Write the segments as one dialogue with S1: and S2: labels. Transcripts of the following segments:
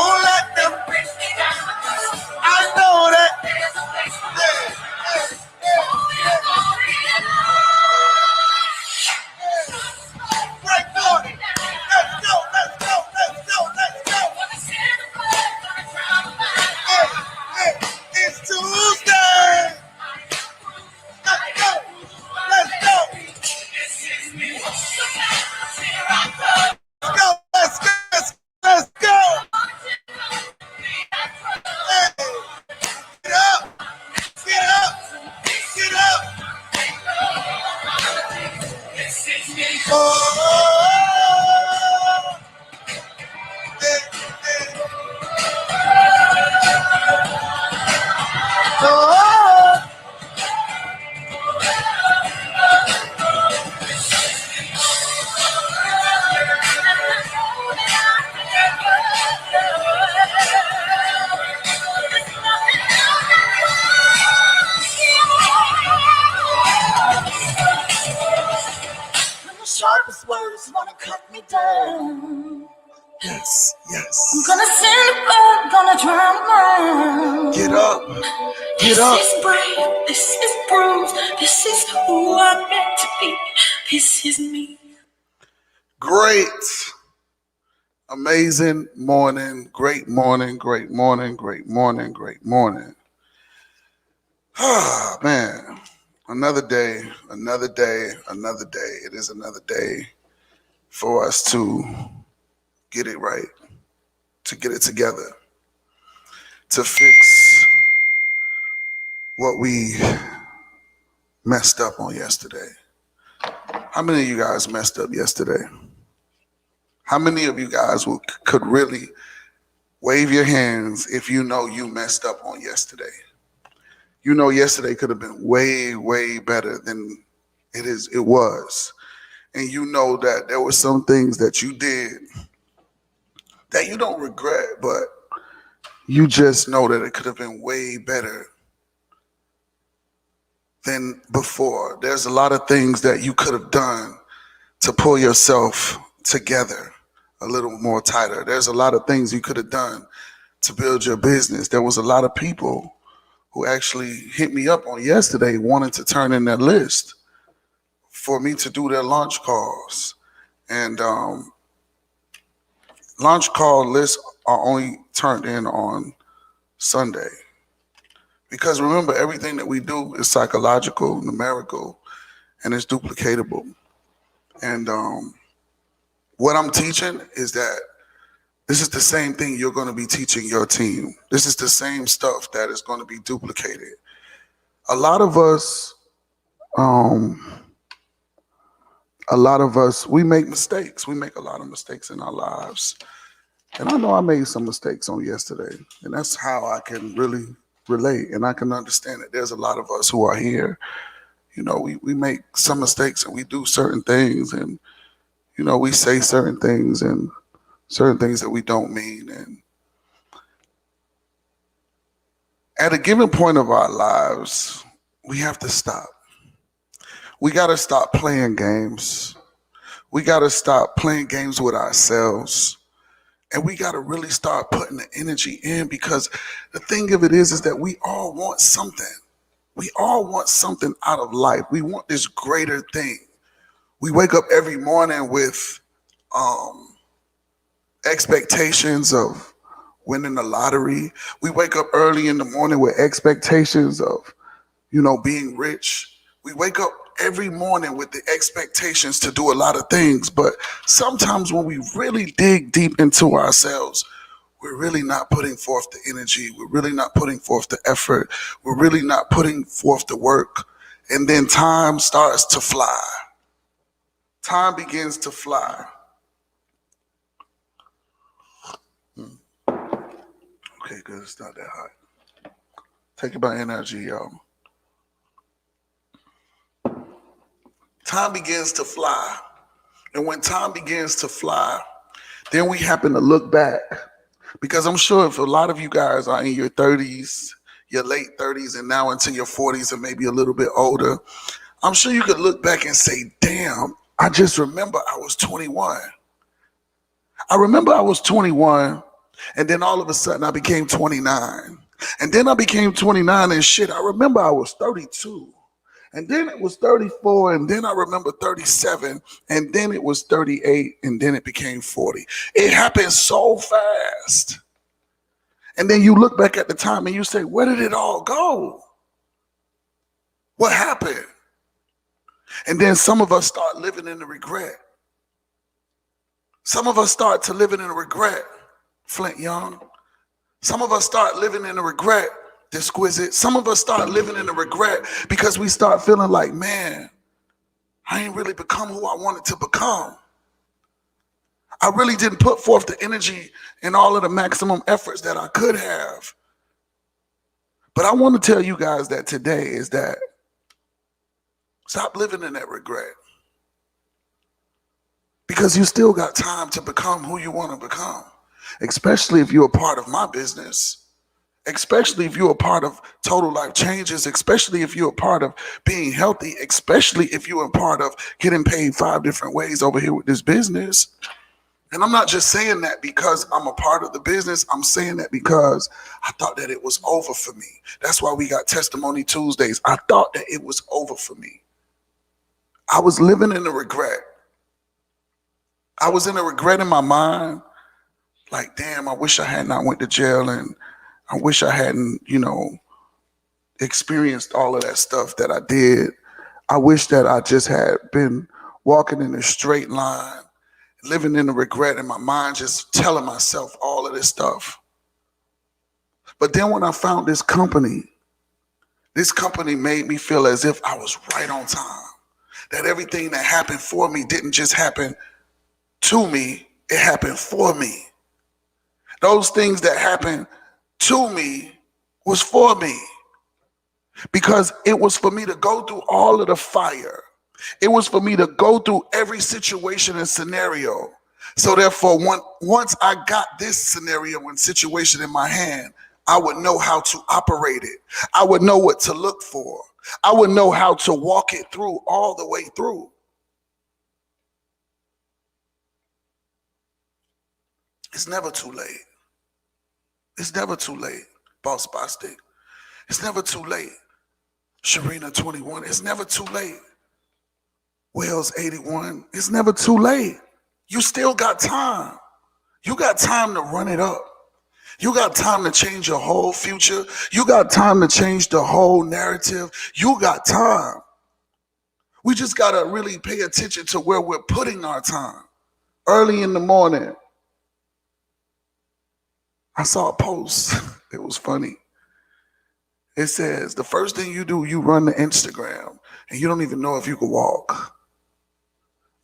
S1: let them. I know that. Break forth. Let's go, let's go, let's go, let's go. It's Tuesday. Let's go, let's go. Let's go, let's go. Hey, get up, get up, get up. Oh, hey, hey. Oh. Sharpest words wanna cut me down. Yes, yes. I'm gonna send a bird, gonna drown out. Get up, get up. This is brave, this is bruised, this is who I'm meant to be. This is me. Great, amazing morning, great morning, great morning, great morning, great morning. Ah, man. Another day, another day, another day. It is another day for us to get it right, to get it together, to fix what we messed up on yesterday. How many of you guys messed up yesterday? How many of you guys could really wave your hands if you know you messed up on yesterday? You know, yesterday could have been way, way better than it was. And you know that there were some things that you did that you don't regret, but you just know that it could have been way better than before. There's a lot of things that you could have done to pull yourself together a little more tighter. There's a lot of things you could have done to build your business. There was a lot of people who actually hit me up on yesterday wanting to turn in their list for me to do their launch calls. And launch call lists are only turned in on Sunday. Because remember, everything that we do is psychological, numerical, and it's duplicatable. And what I'm teaching is that this is the same thing you're going to be teaching your team. This is the same stuff that is going to be duplicated. A lot of us, we make mistakes. We make a lot of mistakes in our lives. And I know I made some mistakes on yesterday. And that's how I can really relate. And I can understand that there's a lot of us who are here. You know, we make some mistakes and we do certain things. And, you know, we say certain things and certain things that we don't mean. And at a given point of our lives, we have to stop. We got to stop playing games. We got to stop playing games with ourselves. And we got to really start putting the energy in, because the thing of it is that we all want something. We all want something out of life. We want this greater thing. We wake up every morning with expectations of winning the lottery. We wake up early in the morning with expectations of, you know, being rich. We wake up every morning with the expectations to do a lot of things. But sometimes when we really dig deep into ourselves, we're really not putting forth the energy. We're really not putting forth the effort. We're really not putting forth the work. And then time starts to fly. Time begins to fly. Okay, good. It's not that hot. Take about energy, y'all. Time begins to fly. And when time begins to fly, then we happen to look back. Because I'm sure if a lot of you guys are in your 30s, your late 30s, and now into your 40s and maybe a little bit older, I'm sure you could look back and say, damn, I just remember I was 21. I remember I was 21 And then all of a sudden I became 29. And then I became 29 and shit. I remember I was 32. And then it was 34. And then I remember 37. And then it was 38. And then it became 40. It happened so fast. And then you look back at the time and you say, where did it all go? What happened? And then some of us start living in the regret. Some of us start to living in a regret, Flint Young. Some of us start living in a regret, Disquisite. Some of us start living in a regret because we start feeling like, man, I ain't really become who I wanted to become. I really didn't put forth the energy and all of the maximum efforts that I could have. But I want to tell you guys that today is that stop living in that regret. Because you still got time to become who you want to become. Especially if you're a part of my business. Especially if you're a part of Total Life Changes. Especially if you're a part of being healthy. Especially if you're a part of getting paid 5 different ways over here with this business. And I'm not just saying that because I'm a part of the business. I'm saying that because I thought that it was over for me. That's why we got Testimony Tuesdays. I thought that it was over for me. I was living in a regret. I was in a regret in my mind. Like, damn, I wish I had not went to jail, and I wish I hadn't, experienced all of that stuff that I did. I wish that I just had been walking in a straight line, living in a regret in my mind, just telling myself all of this stuff. But then when I found this company made me feel as if I was right on time. That everything that happened for me didn't just happen to me, it happened for me. Those things that happened to me was for me. Because it was for me to go through all of the fire. It was for me to go through every situation and scenario. So therefore, once I got this scenario and situation in my hand, I would know how to operate it. I would know what to look for. I would know how to walk it through all the way through. It's never too late. It's never too late, Boss Bostic. It's never too late, Sharina 21. It's never too late, Wells 81. It's never too late. You still got time. You got time to run it up. You got time to change your whole future. You got time to change the whole narrative. You got time. We just got to really pay attention to where we're putting our time. Early in the morning, I saw a post. It was funny. It says, the first thing you do, you run to Instagram, and you don't even know if you can walk.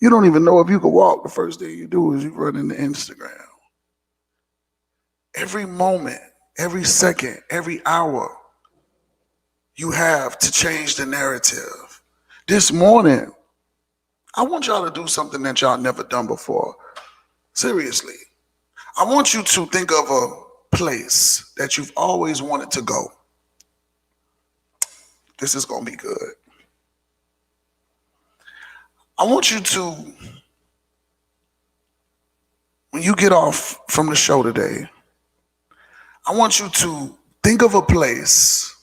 S1: You don't even know if you can walk. The first thing you do is you run into Instagram. Every moment, every second, every hour, you have to change the narrative. This morning, I want y'all to do something that y'all never done before. Seriously. I want you to think of a place that you've always wanted to go. This is going to be good. I want you to, when you get off from the show today, I want you to think of a place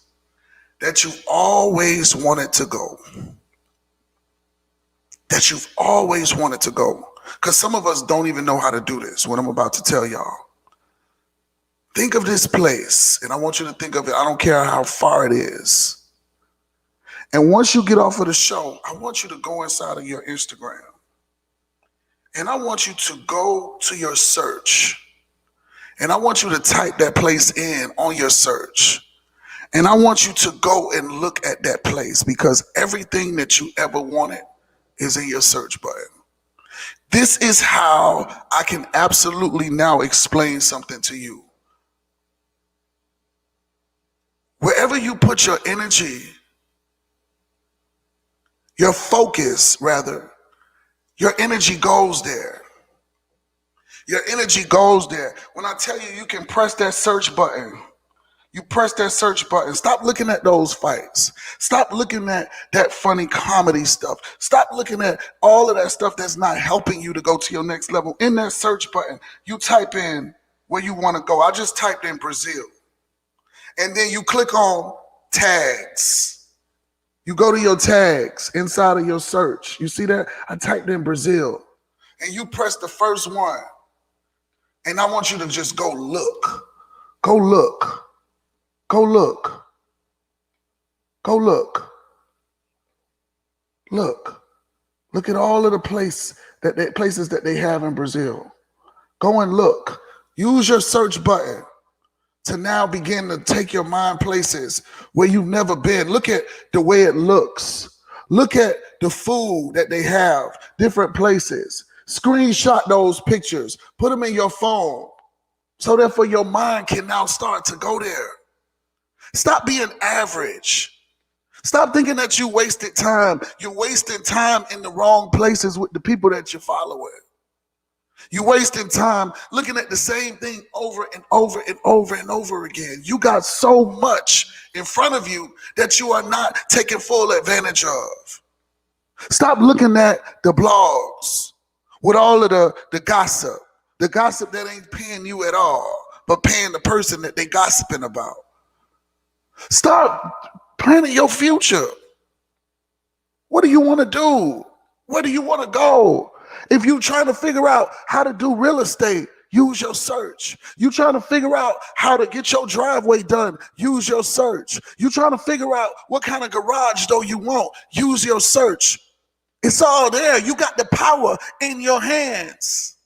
S1: that you've always wanted to go. That you've always wanted to go. Because some of us don't even know how to do this, what I'm about to tell y'all. Think of this place, and I want you to think of it. I don't care how far it is. And once you get off of the show, I want you to go inside of your Instagram. And I want you to go to your search. And I want you to type that place in on your search. And I want you to go and look at that place, because everything that you ever wanted is in your search button. This is how I can absolutely now explain something to you. Wherever you put your energy, your focus rather, your energy goes there. Your energy goes there. When I tell you, you can press that search button. You press that search button. Stop looking at those fights. Stop looking at that funny comedy stuff. Stop looking at all of that stuff that's not helping you to go to your next level. In that search button, you type in where you want to go. I just typed in Brazil. And then you click on tags. You go to your tags inside of your search. You see that? I typed in Brazil. And you press the first one. And I want you to just go look. Go look. Go look. Go look. Look. Look at all of the places that they have in Brazil. Go and look. Use your search button to now begin to take your mind places where you've never been. Look at the way it looks. Look at the food that they have, different places. Screenshot those pictures. Put them in your phone so that for your mind can now start to go there. Stop being average. Stop thinking that you wasted time. You're wasting time in the wrong places with the people that you're following. You're wasting time looking at the same thing over and over and over and over again. You got so much in front of you that you are not taking full advantage of. Stop looking at the blogs with all of the gossip that ain't paying you at all, but paying the person that they gossiping about. Start planning your future. What do you want to do? Where do you want to go? If you're trying to figure out how to do real estate, use your search. You're trying to figure out how to get your driveway done, use your search. You're trying to figure out what kind of garage door you want, use your search. It's all there. You got the power in your hands.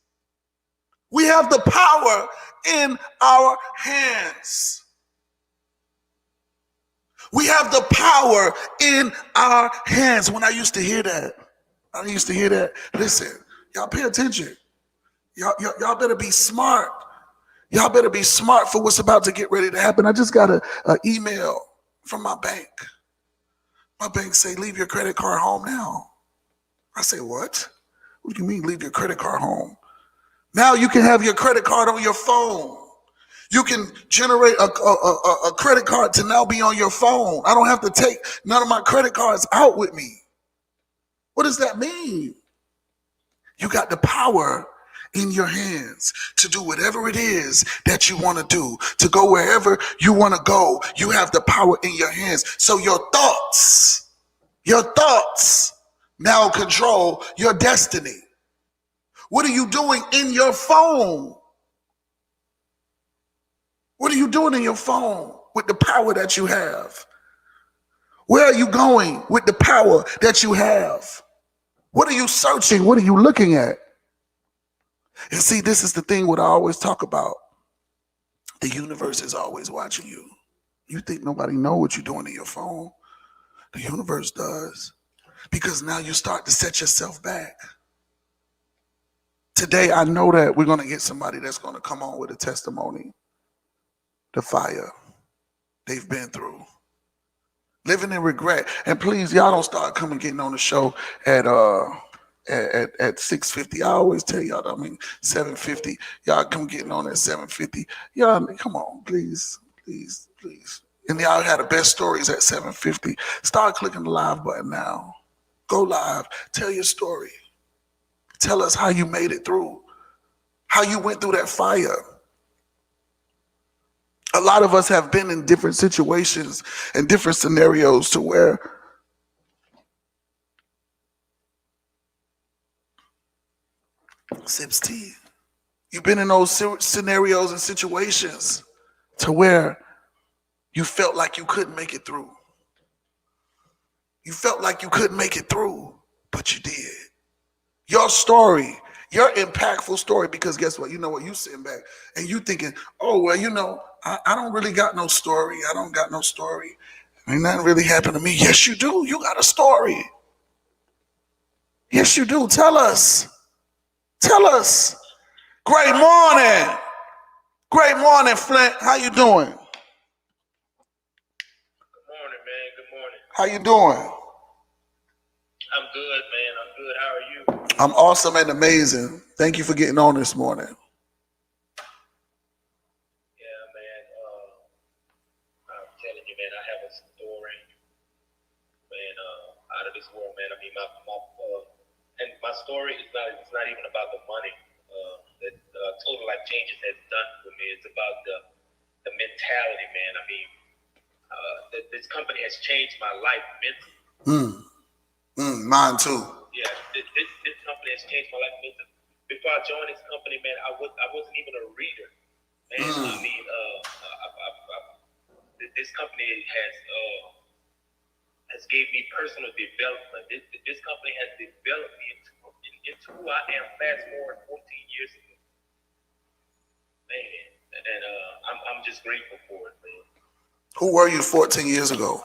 S1: We have the power in our hands. We have the power in our hands. When I used to hear that, listen, y'all pay attention. Y'all better be smart. Y'all better be smart for what's about to get ready to happen. I just got an email from my bank. My bank say, leave your credit card home now. I say, what? What do you mean leave your credit card home? Now you can have your credit card on your phone. You can generate a credit card to now be on your phone. I don't have to take none of my credit cards out with me. What does that mean? You got the power in your hands to do whatever it is that you want to do, to go wherever you want to go. You have the power in your hands. So your thoughts now control your destiny. What are you doing in your phone? What are you doing in your phone with the power that you have? Where are you going with the power that you have? What are you searching? What are you looking at? And see, this is the thing what I always talk about. The universe is always watching you. You think nobody knows what you're doing in your phone? The universe does. Because now you start to set yourself back. Today, I know that we're going to get somebody that's going to come on with a testimony. The fire they've been through. Living in regret. And please, y'all don't start coming getting on the show at 6:50. I always tell y'all, 7:50. Y'all come getting on at 7:50. Y'all, come on, please. And y'all had the best stories at 7:50. Start clicking the live button now. Go live. Tell your story. Tell us how you made it through. How you went through that fire. A lot of us have been in different situations and different scenarios to where sips tea. You've been in those scenarios and situations to where you felt like you couldn't make it through. You felt like you couldn't make it through, but you did. Your story, your impactful story, because guess what? You know what? You sitting back and you thinking, oh, well, I don't really got no story. I don't got no story. Ain't nothing really happened to me. Yes, you do. You got a story. Yes, you do. Tell us. Tell us. Great morning. Great morning, Flint. How you doing?
S2: Good morning, man. Good morning.
S1: How you doing?
S2: I'm good, man. I'm good. How are you?
S1: I'm awesome and amazing. Thank you for getting on this morning.
S2: Yeah, man. I'm telling you, man, I have a story, man, out of this world, man. I mean, and my story is not even about the money that total life changes has done for me. It's about the mentality, man. I mean, this company has changed my life mentally.
S1: Mine too.
S2: Yeah, this company has changed my life mentally. Before I joined this company, man, I wasn't even a reader, man. I mean, this company has gave me personal development. This company has developed me into who I am. Fast forward 14 years ago, man, and I'm just grateful for it, man.
S1: Who were you 14 years ago?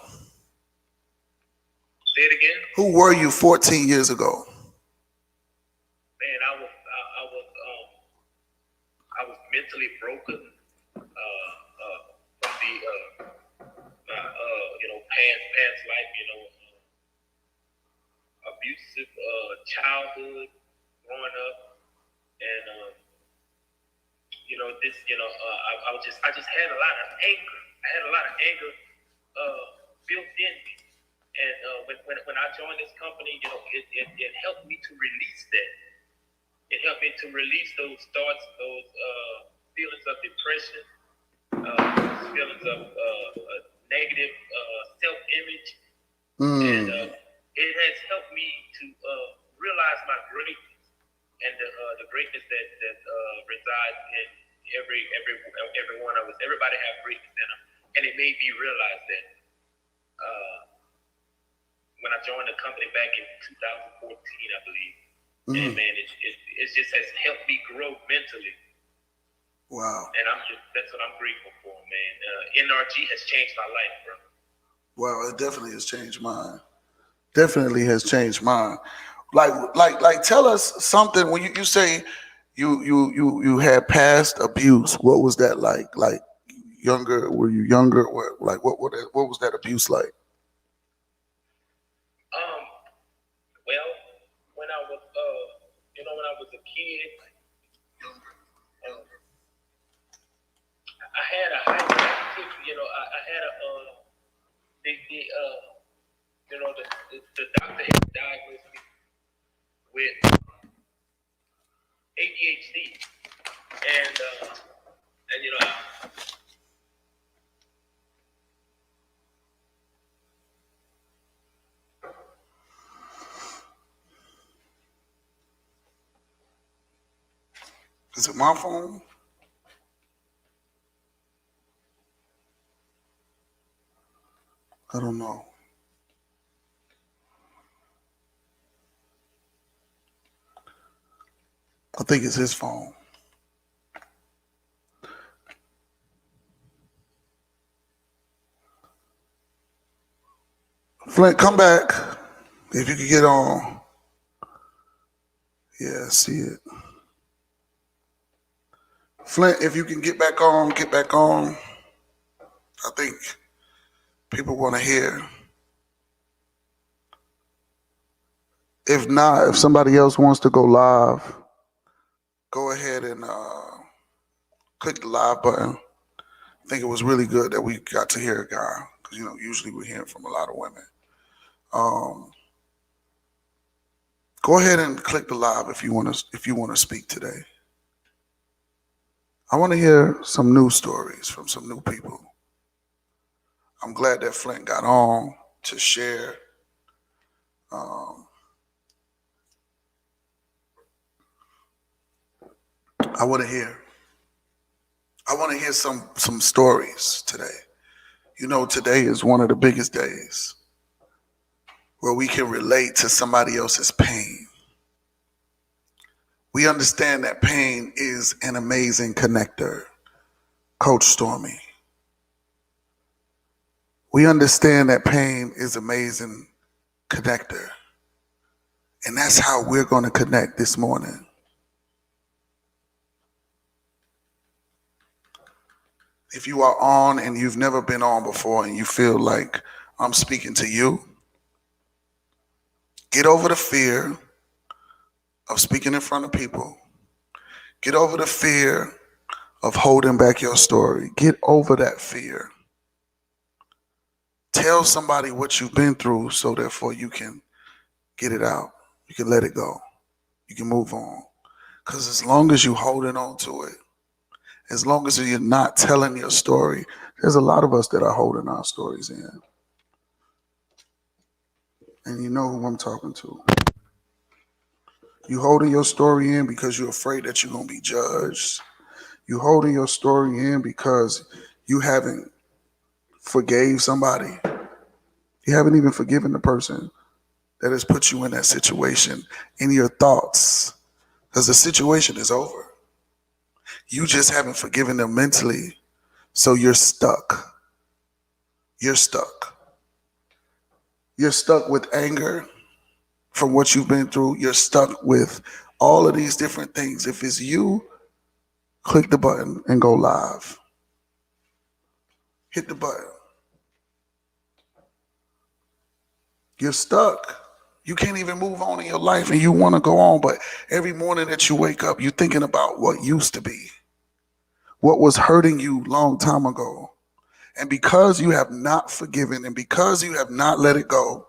S2: Say it again.
S1: Who were you 14 years ago?
S2: Man, I was mentally broken from the past life, abusive childhood growing up, and I just had a lot of anger. I had a lot of anger built in me, and when I joined this company, it helped me to release that. It helped me to release those thoughts, those feelings of depression, feelings of negative self-image, and it has helped me to realize my greatness and the greatness that resides in every one of us. Everybody has greatness in them, and it made me realize that when I joined the company back in 2014, I believe. And man, it just has helped me grow mentally.
S1: Wow.
S2: And that's what I'm grateful for, man. NRG has changed my life, bro.
S1: Well, it definitely has changed mine. Definitely has changed mine. Like tell us something when you say you had past abuse. What was that like? Like younger, were you younger? What was that abuse like?
S2: Well, when I was when I was a kid, I had a hyperactive, I had the doctor had diagnosed me with ADHD, and
S1: Is it my phone? I don't know. I think it's his phone. Flint, come back. If you could get on. Yeah, I see it. Flint, if you can get back on, get back on. I think people want to hear. If not, if somebody else wants to go live, go ahead and click the live button. I think it was really good that we got to hear a guy because usually we're hearing from a lot of women. Go ahead and click the live if you want to speak today. I want to hear some new stories from some new people. I'm glad that Flint got on to share. I want to hear some stories today. Today is one of the biggest days where we can relate to somebody else's pain. We understand that pain is an amazing connector, Coach Stormy. We understand that pain is an amazing connector. And that's how we're going to connect this morning. If you are on and you've never been on before and you feel like I'm speaking to you, get over the fear of speaking in front of people. Get over the fear of holding back your story. Get over that fear. Tell somebody what you've been through so therefore you can get it out. You can let it go. You can move on. Because as long as you're holding on to it, as long as you're not telling your story, there's a lot of us that are holding our stories in. And you know who I'm talking to. You holding your story in because you're afraid that you're going to be judged. You holding your story in because you haven't forgave somebody. You haven't even forgiven the person that has put you in that situation in your thoughts, because the situation is over. You just haven't forgiven them mentally, so you're stuck. You're stuck. You're stuck with anger from what you've been through. You're stuck with all of these different things. If it's you, click the button and go live. Hit the button. You're stuck. You can't even move on in your life and you want to go on, but every morning that you wake up, you're thinking about what used to be, what was hurting you long time ago. And because you have not forgiven and because you have not let it go,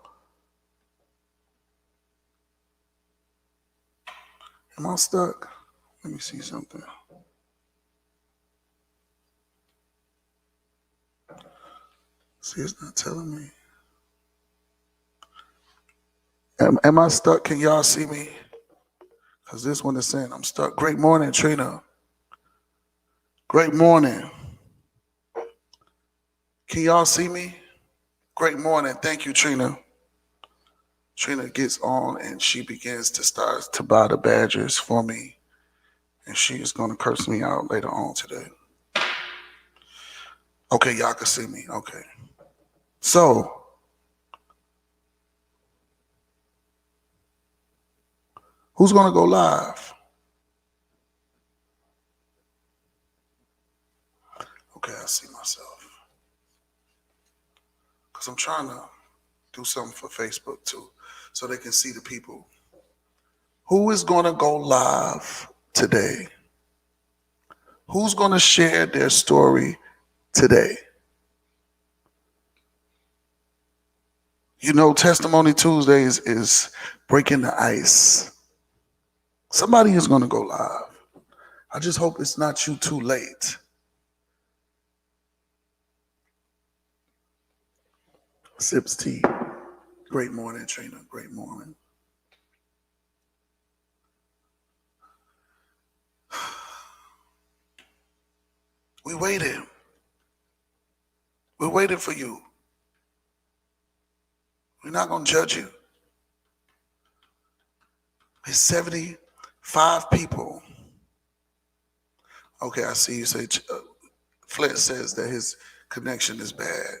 S1: am I stuck? Let me see something. See, it's not telling me. Am I stuck? Can y'all see me? Because this one is saying I'm stuck. Great morning, Trina. Great morning. Can y'all see me? Great morning. Thank you, Trina. Trina gets on and she begins to start to buy the badges for me. And she is going to curse me out later on today. Okay, y'all can see me. Okay. So, who's going to go live? Okay, I see myself. Because I'm trying to do something for Facebook too, so they can see the people. Who is going to go live today? Who's going to share their story today? You know, Testimony Tuesdays is breaking the ice. Somebody is going to go live. I just hope it's not you too late. Sips tea. Great morning, Trina. Great morning. We waited. We're waiting for you. We're not going to judge you. There's 75 people. Okay, I see you say, Flint says that his connection is bad.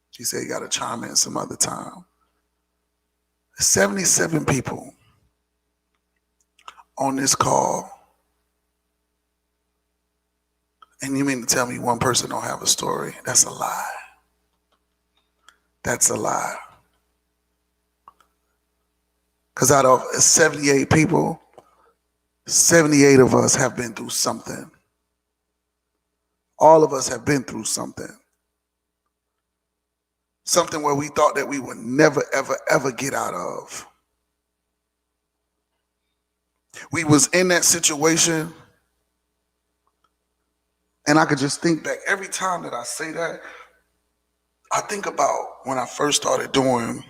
S1: He said he got to chime in some other time. 77 people on this call. And you mean to tell me one person don't have a story? That's a lie. That's a lie. Because out of 78 people, 78 of us have been through something. All of us have been through something. Something where we thought that we would never, ever, ever get out of. We was in that situation, and I could just think back. Every time that I say that, I think about when I first started doing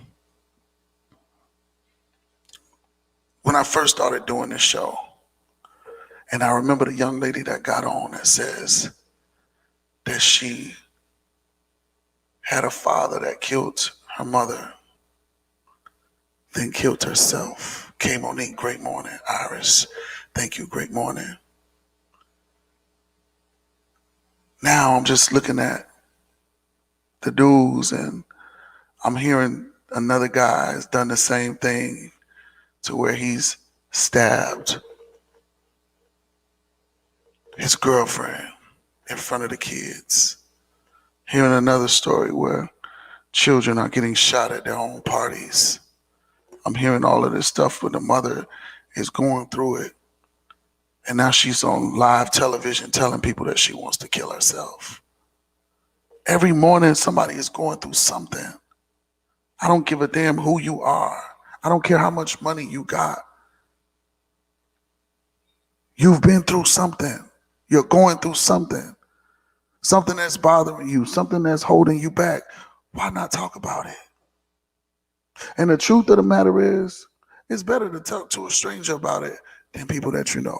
S1: this show. And I remember the young lady that got on that says that she had a father that killed her mother, then killed herself. Came on in. Great morning, Iris. Thank you. Great morning. Now I'm just looking at the news and I'm hearing another guy has done the same thing to where he's stabbed his girlfriend in front of the kids. Hearing another story where children are getting shot at their own parties. I'm hearing all of this stuff where the mother is going through it. And now she's on live television telling people that she wants to kill herself. Every morning somebody is going through something. I don't give a damn who you are. I don't care how much money you got. You've been through something. You're going through something that's bothering you, something that's holding you back. Why not talk about it? And the truth of the matter is, it's better to talk to a stranger about it than people that you know.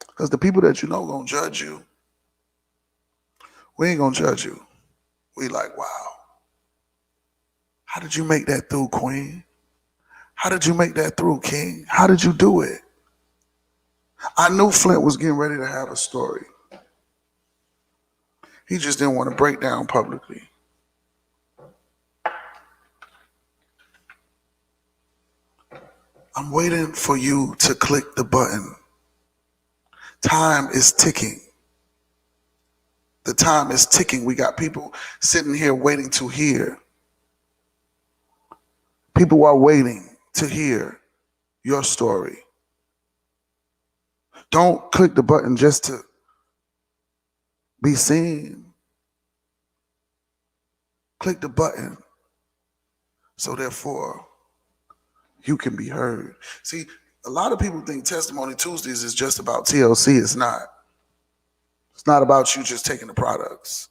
S1: Because the people that you know gonna judge you. We ain't gonna judge you. We like, wow, how did you make that through, Queen? How did you make that through, King? How did you do it? I knew Flint was getting ready to have a story. He just didn't want to break down publicly. I'm waiting for you to click the button. Time is ticking. The time is ticking. We got people sitting here waiting to hear. People are waiting to hear your story. Don't click the button just to be seen. Click the button so therefore you can be heard. See, a lot of people think Testimony Tuesdays is just about TLC. It's not. It's not about you just taking the products.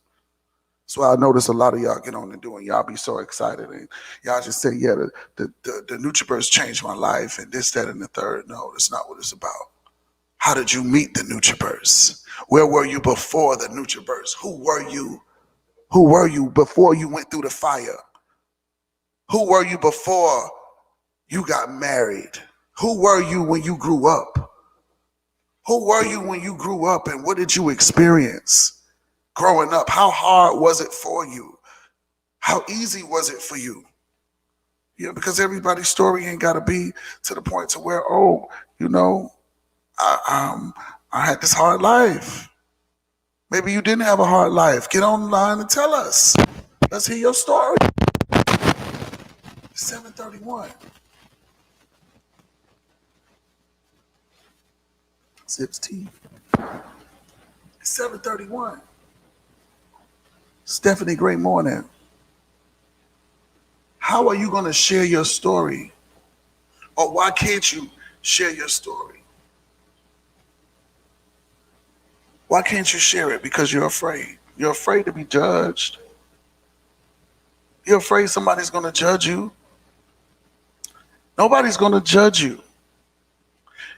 S1: That's why I notice a lot of y'all get on and do, and y'all be so excited, and y'all just say, yeah, the NutriBurst changed my life, and this, that, and the third. No, that's not what it's about. How did you meet the NutriBurst? Where were you before the NutriBurst? Who were you? Who were you before you went through the fire? Who were you before you got married? Who were you when you grew up? Who were you when you grew up, and what did you experience growing up? How hard was it for you? How easy was it for you? Yeah, because everybody's story ain't got to be to the point to where, oh, you know, I had this hard life. Maybe you didn't have a hard life. Get online and tell us. Let's hear your story. 7:31. Sips tea. 7:31. Stephanie, great morning. How are you going to share your story? Or why can't you share your story? Why can't you share it? Because you're afraid. You're afraid to be judged. You're afraid somebody's going to judge you. Nobody's going to judge you.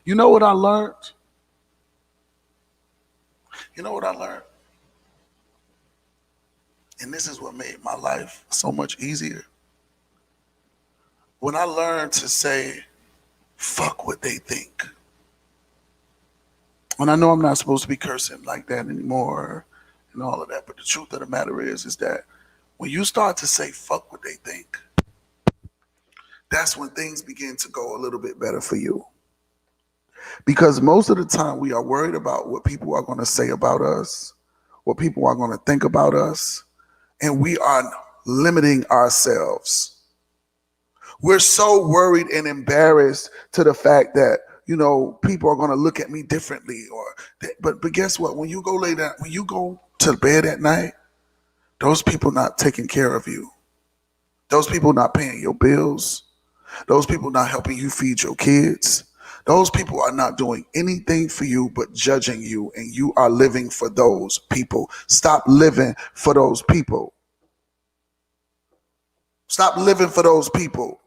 S1: You know what I learned? You know what I learned? And this is what made my life so much easier. When I learned to say, fuck what they think. And I know I'm not supposed to be cursing like that anymore and all of that, but the truth of the matter is that when you start to say, fuck what they think, that's when things begin to go a little bit better for you. Because most of the time we are worried about what people are going to say about us, what people are going to think about us, and we are limiting ourselves. We're so worried and embarrassed to the fact that, you know, people are going to look at me differently. But guess what? When you go lay down, when you go to bed at night, those people not taking care of you. Those people not paying your bills. Those people not helping you feed your kids. Those people are not doing anything for you but judging you, and you are living for those people. Stop living for those people. Stop living for those people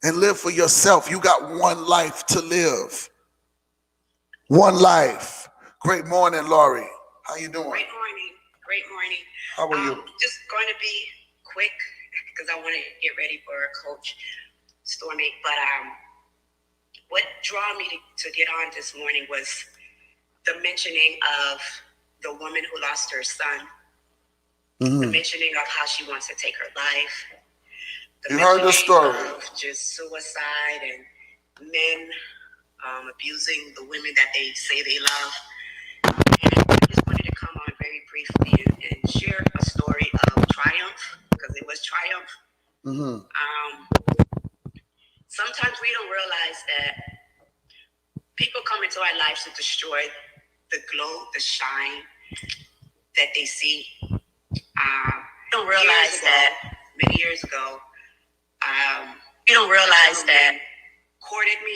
S1: and live for yourself. You got one life to live. One life. Great morning, Laurie. How you doing?
S3: Great morning. Great morning.
S1: How are you?
S3: Just going to be quick because I want to get ready for Coach Stormy. But what drew me to get on this morning was the mentioning of the woman who lost her son. Mm-hmm. The mentioning of how she wants to take her life.
S1: You heard the story.
S3: Of just suicide and men abusing the women that they say they love. And I just wanted to come on very briefly and share a story of triumph, because it was triumph. Mm-hmm. Sometimes we don't realize that people come into our lives to destroy the glow, the shine that they see. Don't realize that many years ago, you don't realize that courted me.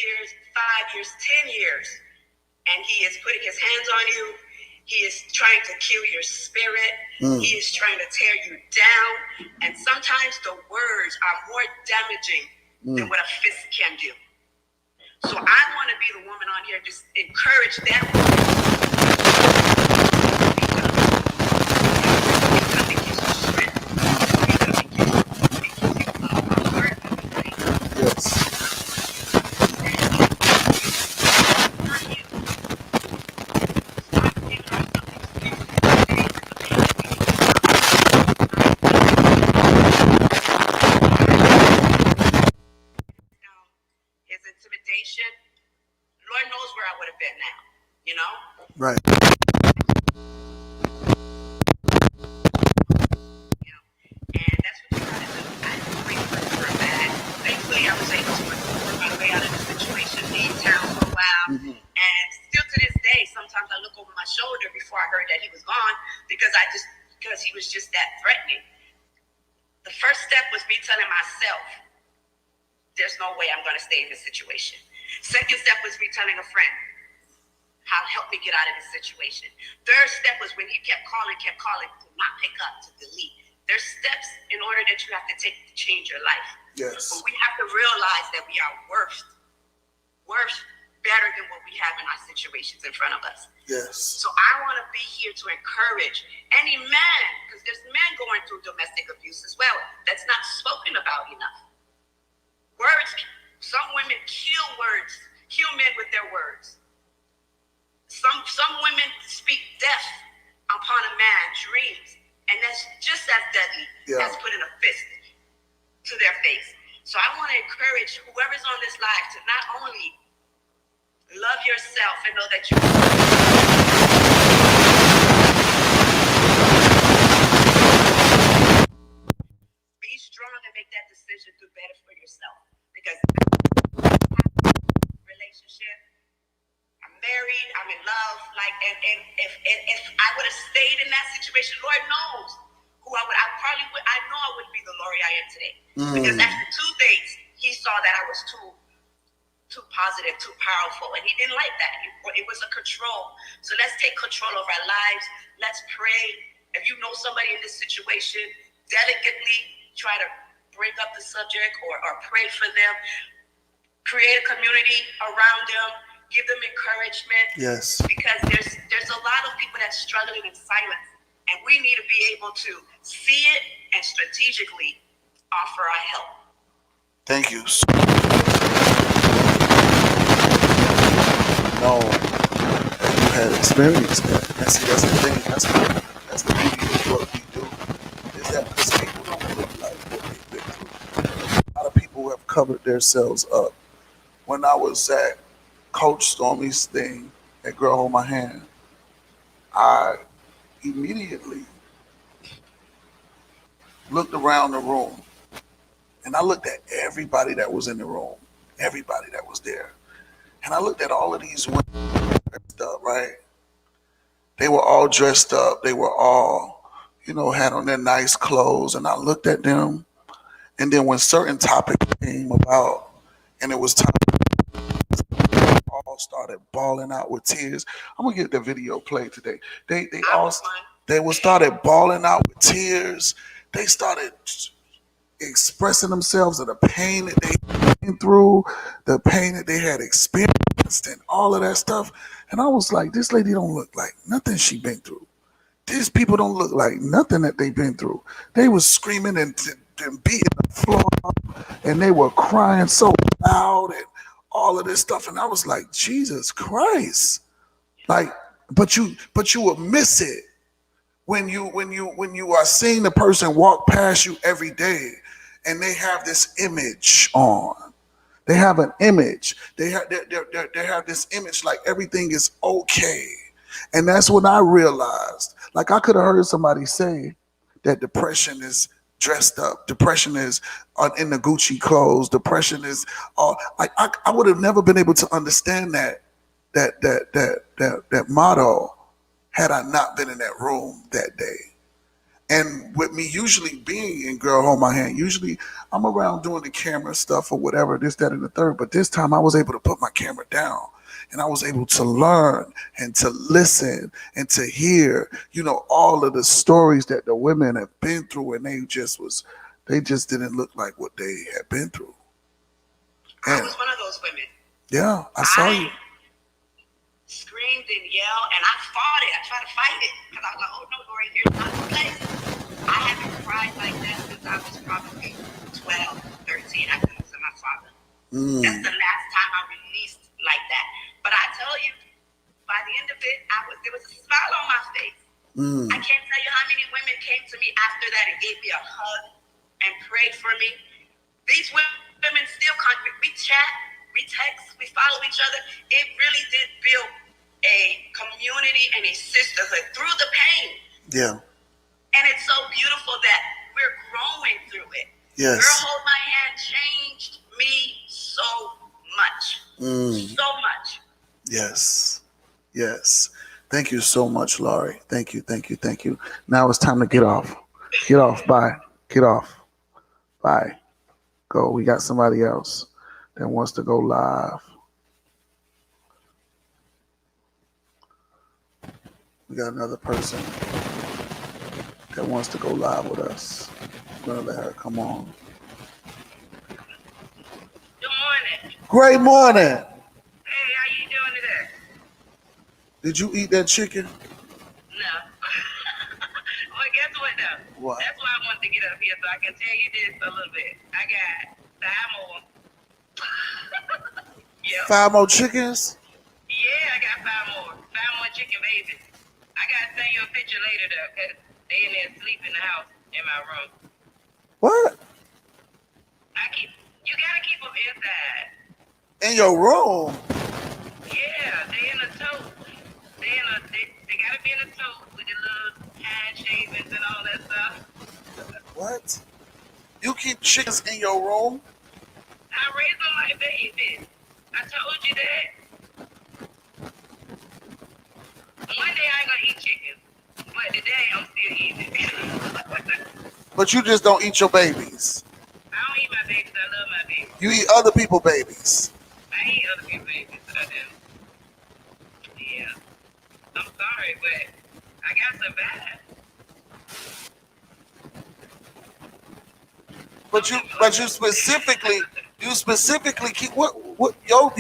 S3: years, 5 years, 10 years, and he is putting his hands on you. He is trying to kill your spirit. He is trying to tear you down. And sometimes the words are more damaging than what a fist can do. So I want to be the woman on here, just encourage that because it gives you strength. Because it gives you word, right?
S1: Yes.
S3: His intimidation, Lord knows where I would have been now, you know?
S1: Right.
S3: You know? And that's what you gotta do. I didn't wait for that. Thankfully, I was able to work my way out of the situation, leave town for a while. And still to this day, sometimes I look over my shoulder before I heard that he was gone because he was just that threatening. The first step was me telling myself, there's no way I'm going to stay in this situation. Second step was me telling a friend, how help me get out of this situation. Third step was when he kept calling, to not pick up, to delete. There's steps in order that you have to take to change your life.
S1: Yes.
S3: But we have to realize that we are worth better than what we have in our situations in front of us.
S1: Yes.
S3: So I want to be here to encourage any man, because there's men going through domestic abuse as well. That's not spoken about enough. Words, some women kill men with their words. Some women speak death upon a man's dreams, and that's just as deadly as putting a fist to their face. So I want to encourage whoever's on this live to not only love yourself and know that you be strong and make that decision to better for yourself. Because relationship, I'm married, I'm in love, and if I would have stayed in that situation, Lord knows who I would. I know I wouldn't be the Lori I am today. Because after 2 days, he saw that I was too positive, too powerful, and he didn't like that. It was a control. So let's take control of our lives. Let's pray. If you know somebody in this situation, delicately try to bring up the subject or pray for them. Create a community around them. Give them encouragement.
S1: Yes.
S3: Because there's a lot of people that's struggling in silence, and we need to be able to see it and strategically offer our help.
S1: Thank you. No, you had experienced that. That's the thing. That's the beauty of what we do. Is that because people don't look like what they've been through. A lot of people have covered themselves up. When I was at Coach Stormy's thing at Girl Hold My Hand, I immediately looked around the room, and I looked at everybody that was in the room, everybody that was there. And I looked at all of these women dressed up, right? They were all dressed up. They were all, had on their nice clothes. And I looked at them. And then when certain topics came about and it was time, all started bawling out with tears. I'm going to get the video played today. They started bawling out with tears. They started expressing themselves of the pain that they been through, the pain that they had experienced, and all of that stuff. And I was like, this lady don't look like nothing she been through. These people don't look like nothing that they've been through. They was screaming and beating the floor up, and they were crying so loud and all of this stuff. And I was like, Jesus Christ. But you will miss it when you are seeing the person walk past you every day and they have this image on. They have an image. They have this image like everything is okay. And that's when I realized, like I could have heard somebody say that depression is dressed up. Depression is in the Gucci clothes. Depression is I would have never been able to understand that motto had I not been in that room that day. And with me usually being in Girl Hold My Hand, usually I'm around doing the camera stuff or whatever, this, that, and the third. But this time I was able to put my camera down and I was able to learn and to listen and to hear, all of the stories that the women have been through, and they just didn't look like what they had been through.
S3: I
S1: And
S3: was one of those women.
S1: yeah, I saw you.
S3: Screamed and yelled, and I fought it. I tried to fight it because I was like, "Oh no, Lori, here's not the place." I haven't cried like that since I was probably 12, 13 after losing my father. That's the last time I released like that. But I tell you, by the end of it, there was a smile on my face. I can't tell you how many women came to me after that and gave me a hug and prayed for me. These women still can't. We chat, we text, we follow each other. It really did build a community and a sisterhood through the pain.
S1: Yeah.
S3: And it's so beautiful that we're growing through it.
S1: Yes.
S3: Girl Hold My Hand changed me so much. So much.
S1: Yes. Yes. Thank you so much, Laurie. Thank you, thank you, thank you. Now it's time to get off. Get off. Bye. Get off. Bye. Go. We got somebody else that wants to go live. We got another person that wants to go live with us. I'm gonna let her come on.
S3: Good morning.
S1: Great morning.
S3: Hey, how you doing today?
S1: Did you eat that chicken?
S3: No. Well, guess what though?
S1: What?
S3: That's why I wanted to get up here so I can tell you this a little bit. I got 5 more. Yep.
S1: 5 more chickens?
S3: Yeah, I got 5 more. 5 more chicken babies. I gotta send you a picture later though, cause they in there asleep in the house in my room.
S1: What?
S3: You gotta keep them inside.
S1: In your room?
S3: Yeah, they in a tote. They gotta be in a tote with the little hand shavings and all that stuff.
S1: What? You keep chickens in your room?
S3: I raise them like babies. I told you that. One day I ain't gonna eat chicken, but today I'm still eating it.
S1: But you just don't eat your babies.
S3: I don't eat my babies. I love my babies.
S1: You eat other people's babies.
S3: I eat other people's babies. I do. Yeah. I'm sorry, but I got some bad.
S1: But you specifically keep what your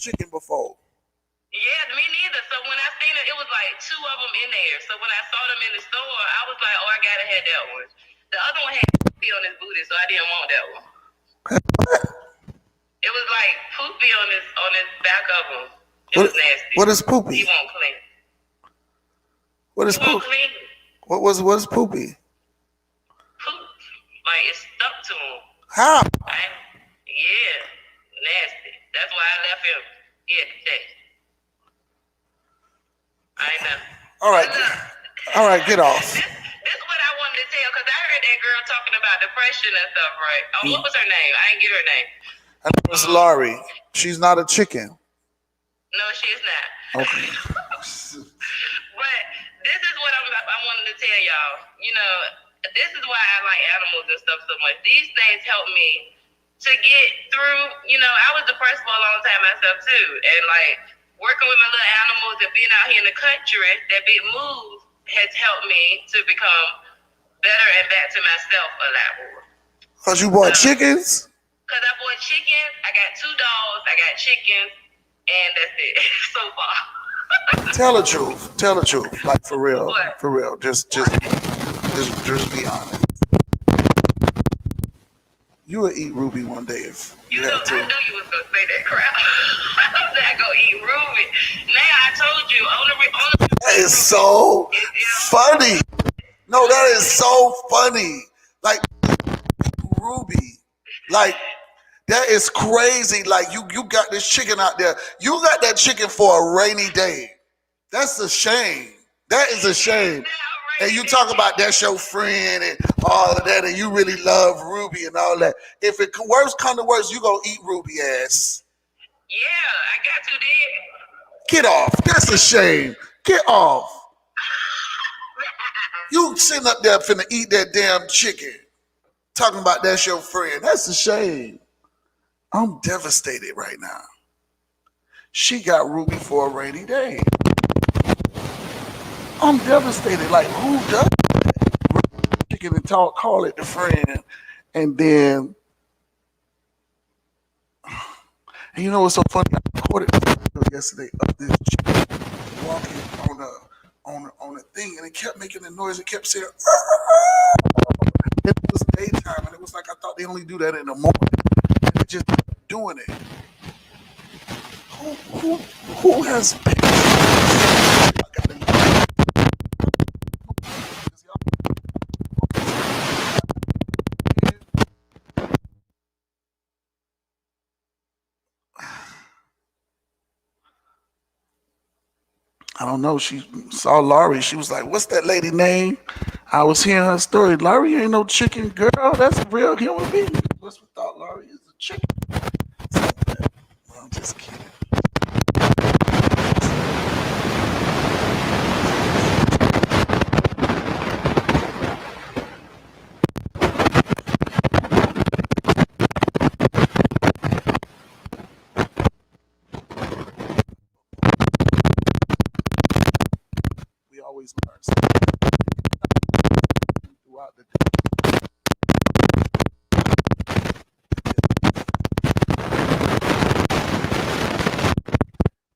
S1: chicken before.
S2: Yeah, me neither. So when I seen it, it was like 2 of them in there. So when I saw them in the store, I was like, oh, I gotta have that one. The other one had poopy on his booty, so I didn't want that one. It was like poopy on his back of him. It was nasty.
S1: What is poopy?
S2: He won't clean.
S1: What is
S2: He won't
S1: poopy?
S2: clean.
S1: What is poopy?
S2: Poop. Like it's stuck to him.
S1: How?
S2: Yeah, nasty. That's why I left him here today. I know.
S1: All right. All right, get off.
S2: This is what I wanted to tell, because I heard that girl talking about depression and stuff, right? Oh, what was her name? I didn't get her name.
S1: Her name is Laurie. She's not a chicken.
S2: No, she's not.
S1: Okay.
S2: But this is what I wanted to tell y'all. You know, this is why I like animals and stuff so much. These things help me to get through. You know, I was depressed for a long time myself too, and like working with my little animals and being out here in the country, that big move has helped me to become better and back to myself a lot more.
S1: Cause you bought chickens?
S2: Cause I bought chickens, I got 2 dogs, I got chickens, and that's it so far.
S1: Tell the truth. Tell the truth. Like for real.
S2: What?
S1: For real. Just be honest. You would eat Ruby one day if you
S2: You know,
S1: had to.
S2: I knew you was gonna say that crap. I'm not gonna eat Ruby. Now I told you on
S1: That is so funny. No, that is so funny. Like Ruby. Like that is crazy. Like you got this chicken out there. You got that chicken for a rainy day. That's a shame. That is a shame. And you talk about that's your friend and all of that, and you really love Ruby and all that. If it worse come to worse, you gonna eat Ruby ass.
S2: Yeah, I got to then.
S1: Get off. That's a shame. Get off. You sitting up there finna eat that damn chicken. Talking about that's your friend. That's a shame. I'm devastated right now. She got Ruby for a rainy day. I'm devastated. Like, who does that? Chicken and call it the friend. And then, and you know what's so funny? I recorded a video yesterday of this chicken walking on a thing, and it kept making the noise. It kept saying, it was daytime, and it was like I thought they only do that in the morning. And they just doing it. Who has I don't know. She saw Laurie. She was like, what's that lady name? I was hearing her story. Laurie ain't no chicken girl. That's a real human being. What's we thought Laurie is a chicken? Well, I'm just kidding. We always learn something throughout the day.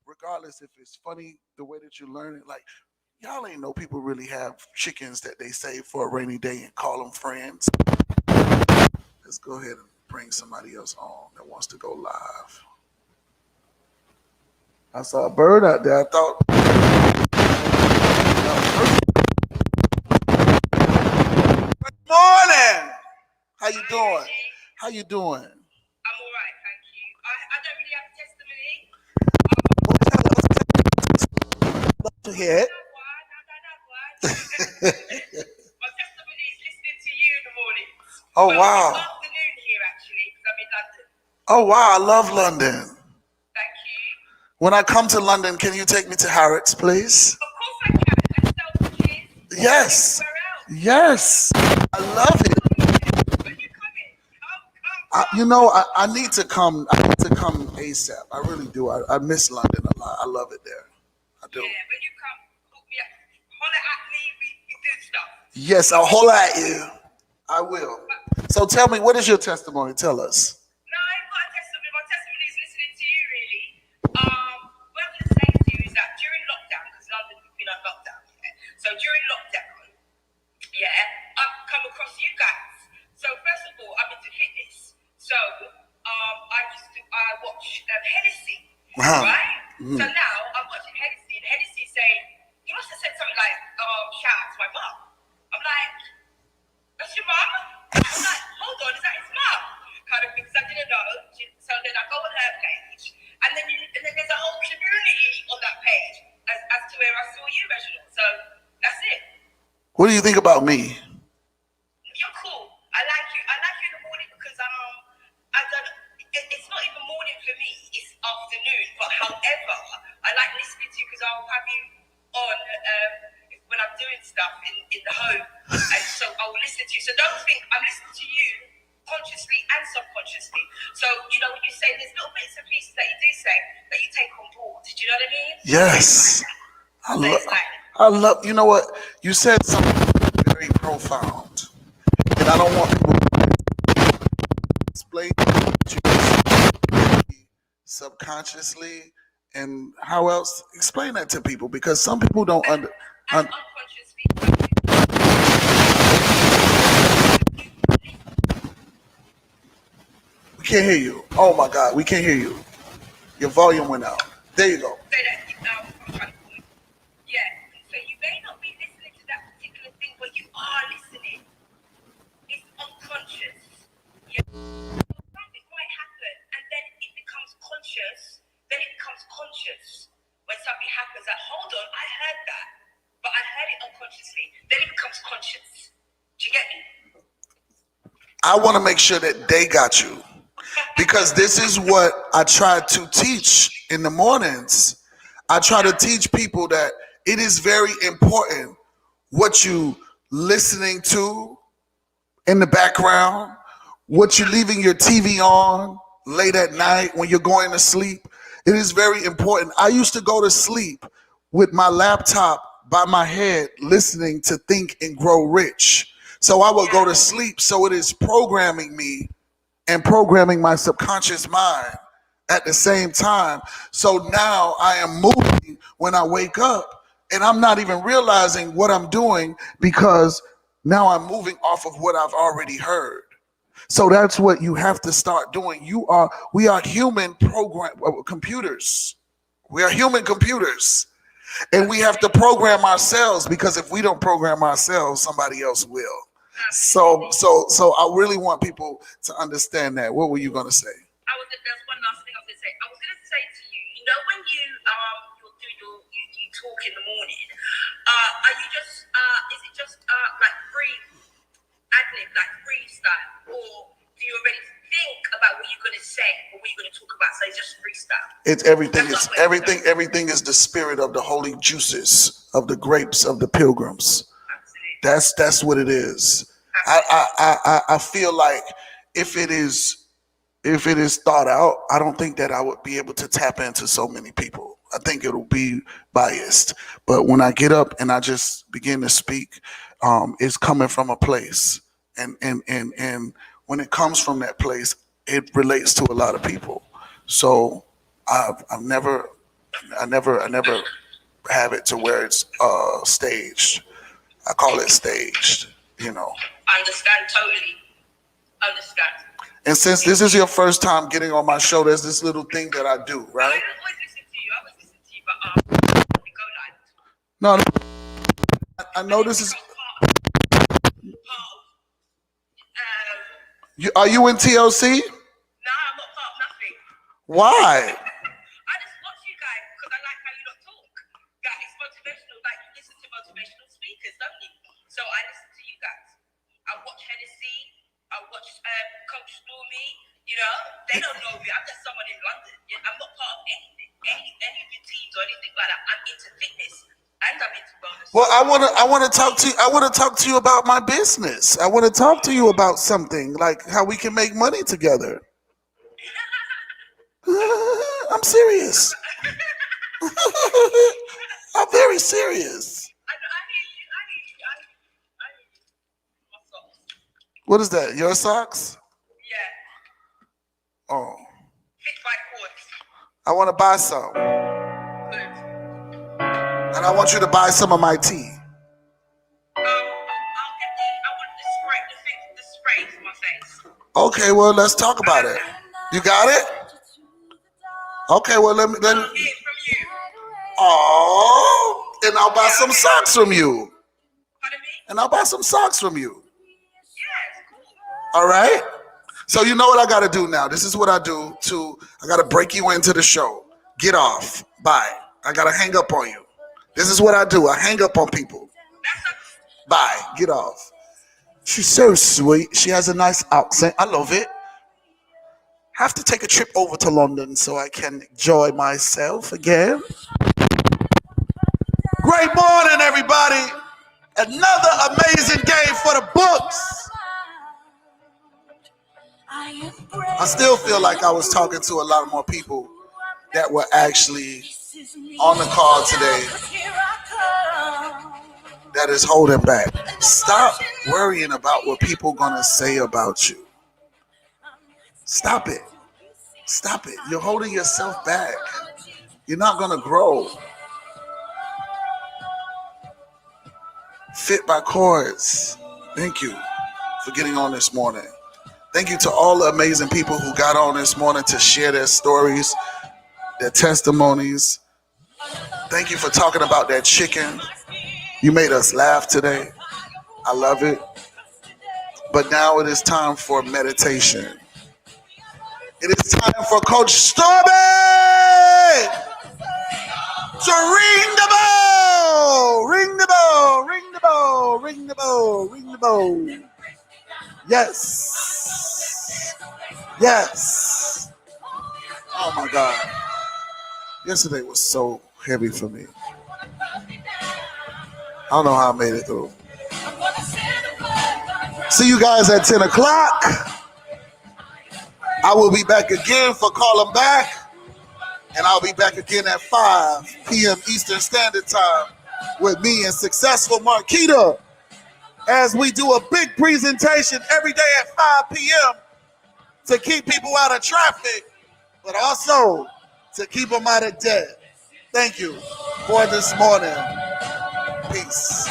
S1: Regardless if it's funny the way that you learn it, like y'all ain't know people really have chickens that they save for a rainy day and call them friends. Let's go ahead and bring somebody else on that wants to go live. I saw a bird out there. I thought. Good morning. How you doing? How you doing?
S3: I'm all right, thank you. I don't really have a testimony.
S1: Love to hear it.
S3: My testimony is listening to you in the morning.
S1: Oh,
S3: Well,
S1: wow.
S3: It's afternoon here, actually, because I'm in London.
S1: Oh, wow. I love London.
S3: Thank you.
S1: When I come to London, can you take me to Harrods, please?
S3: Of course I can. And Selfridges.
S1: Yes.
S3: Where else?
S1: Yes. I love it.
S3: When you coming? Come.
S1: You know, I need to come. I need to come ASAP. I really do. I miss London a lot. I love it there. I do.
S3: Yeah, when you come, hook me up. Holler at me, we do stuff.
S1: Yes, I'll holler at you. I will. So tell me, what is your testimony? Tell us.
S3: No, I ain't got a testimony. My testimony is listening to you, really.
S1: Wow.
S3: right?
S1: Mhm.
S3: So now I'm watching Hennessy, and Hennessy saying, he must have said something like, shout out to my mum. I'm like, that's your mum? I'm like, hold on, is that his mum? Kind of thing, because I didn't know. So then I go on her page, and then there's a whole community on that page as to where I saw you, Reginald. So that's it.
S1: What do you think about me?
S3: You're cool. I like you. I like you in the morning because I don't. It's not even morning for me. It's afternoon. But however, I like listening to you because I'll have you on when I'm doing stuff in the home, and so I will listen to you. So don't think I'm listening to you consciously and subconsciously. So you know when you say there's little bits and pieces that you do say that you take on board. Do you know what I mean?
S1: Yes. I love, you know what? You said something very profound. And I don't want people to explain what you said subconsciously. And how else? Explain that to people because some people don't
S3: And unconsciously.
S1: We can't hear you. Oh my God, we can't hear you. Your volume went out. There you go.
S3: Say that I'm trying to call you. Yeah. So you may not be listening to that particular thing, but you are listening. It's unconscious. Yeah. Something might happen, and then it becomes conscious. Then it becomes conscious when something happens. Like, hold on, I heard that, but I heard it unconsciously. Then it becomes conscious. Do you get me?
S1: I want to make sure that they got you because this is what I try to teach in the mornings. I try to teach people that it is very important what you listening to in the background, what you're leaving your TV on late at night when you're going to sleep. It is very important. I used to go to sleep with my laptop by my head listening to Think and Grow Rich. So I would go to sleep. So it is programming me and programming my subconscious mind at the same time. So now I am moving when I wake up and I'm not even realizing what I'm doing because now I'm moving off of what I've already heard. So that's what you have to start doing. We are human computers. We are human computers. And we have to program ourselves because if we don't program ourselves, somebody else will. So I really want people to understand that. What were you going to say?
S3: There's one last thing I was going to say. I was going to say to you, you know, when you talk in the morning, are you just is it just like free ad-lib, like freestyle, or do you already think about what you're going to say or what you're going to talk about? So it's just freestyle.
S1: It's everything. It's everything. Everything is the spirit of the holy juices of the grapes of the pilgrims.
S3: Absolutely.
S1: That's what it is. I feel like if it is thought out, I don't think that I would be able to tap into so many people. I think it'll be biased. But when I get up and I just begin to speak, it's coming from a place, and when it comes from that place, it relates to a lot of people. So I never have it to where it's staged. I call it staged. You know.
S3: I understand totally. Understand.
S1: And since this is your first time getting on my show, there's this little thing that I do, right?
S3: I always listen to you. I always listen to you, but go live.
S1: No, I know this is. Are you in TLC?
S3: No, I'm not part of nothing.
S1: Why?
S3: I just watch you guys because I like how you lot talk. Yeah, it's motivational. Like you listen to motivational speakers, don't you? So I listen to you guys. I watch Hennessy. I watch Coach Stormy. You know, they don't know me. I'm just someone in London. I'm not part of anything, any of your teams or anything like that. I'm into fitness and I'm into bonus.
S1: Well, I want to talk to you. I want to talk to you about my business. I want to talk to you about something like how we can make money together. I'm serious. I'm very serious.
S3: I hear you. My socks.
S1: What is that? Your socks?
S3: Yeah.
S1: Oh.
S3: Fit by cords.
S1: I want to buy some.
S3: Good.
S1: And I want you to buy some of my tea.
S3: I'll get I want the spray for my face.
S1: Okay, well, let's talk about it. You got it? Okay, well let me.
S3: From you.
S1: Oh, and I'll buy some socks from you.
S3: Pardon me?
S1: And I'll buy some socks from you.
S3: Yes.
S1: All right. So you know what I got to do now. This is what I do. I got to break you into the show. Get off. Bye. I got to hang up on you. This is what I do. I hang up on people. Bye. Get off. She's so sweet. She has a nice accent. I love it. Have to take a trip over to London so I can enjoy myself again. Great morning, everybody. Another amazing day for the books. I still feel like I was talking to a lot more people that were actually on the call today that is holding back. Stop worrying about what people are going to say about you. Stop it. Stop it. You're holding yourself back. You're not going to grow. Fit by Chords. Thank you for getting on this morning. Thank you to all the amazing people who got on this morning to share their stories, their testimonies. Thank you for talking about that chicken. You made us laugh today. I love it. But now it is time for meditation. It is time for Coach Stormy to ring the bell. Ring the bell. Ring the bell. Ring the bell. Ring the bell. Yes. Yes. Oh my God. Yesterday was so heavy for me. I don't know how I made it through. See you guys at 10 o'clock. I will be back again for Call 'em Back. And I'll be back again at 5 p.m. Eastern Standard Time with me and Successful Marquita as we do a big presentation every day at 5 p.m. to keep people out of traffic, but also to keep them out of debt. Thank you for this morning. Peace.